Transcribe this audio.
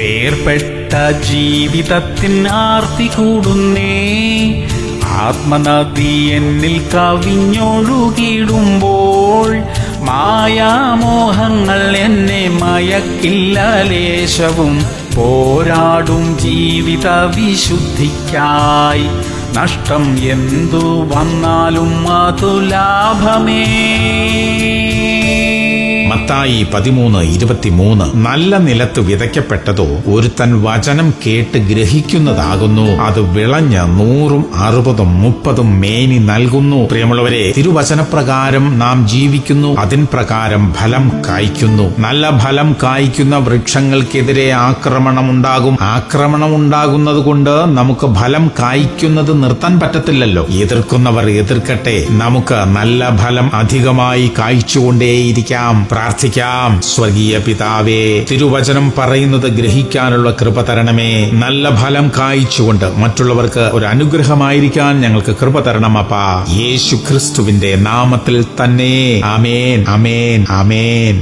വേർപെട്ട ജീവിതത്തിൻ ആർത്തി കൂടുന്നേ, ആത്മനദി എന്നിൽ കവിഞ്ഞൊഴുകിടുമ്പോൾ മായാമോഹങ്ങൾ എന്നെ മയക്കില്ല ലേശവും. പോരാടും ജീവിത വിശുദ്ധിക്കായി നഷ്ടം എന്തു വന്നാലും അതു ലാഭമേ. മത്തായി 13:23. നല്ല നിലത്ത് വിതയ്ക്കപ്പെട്ടതോ ഒരുത്തൻ വചനം കേട്ട് ഗ്രഹിക്കുന്നതാകുന്നു, അത് വിളഞ്ഞ് 100, 60, 30 മേനി നൽകുന്നു. പ്രിയമുള്ളവരെ, തിരുവചനപ്രകാരം നാം ജീവിക്കുന്നു, അതിൻ പ്രകാരം ഫലം കായ്ക്കുന്നു. നല്ല ഫലം കായ്ക്കുന്ന വൃക്ഷങ്ങൾക്കെതിരെ ആക്രമണമുണ്ടാകും. ആക്രമണമുണ്ടാകുന്നത് കൊണ്ട് നമുക്ക് ഫലം കായ്ക്കുന്നത് നിർത്താൻ പറ്റത്തില്ലല്ലോ. എതിർക്കുന്നവർ എതിർക്കട്ടെ, നമുക്ക് നല്ല ഫലം അധികമായി കായ്ച്ചുകൊണ്ടേയിരിക്കാം. പ്രാർത്ഥിക്കാം. സ്വർഗീയ പിതാവേ, തിരുവചനം പറയുന്നത് ഗ്രഹിക്കാനുള്ള കൃപ തരണമേ. നല്ല ഫലം കായ്ച്ചുകൊണ്ട് മറ്റുള്ളവർക്ക് ഒരു അനുഗ്രഹമായിരിക്കാൻ ഞങ്ങൾക്ക് കൃപ തരണം അപ്പാ. യേശു ക്രിസ്തുവിന്റെ നാമത്തിൽ തന്നെ. ആമേൻ, ആമേൻ, ആമേൻ.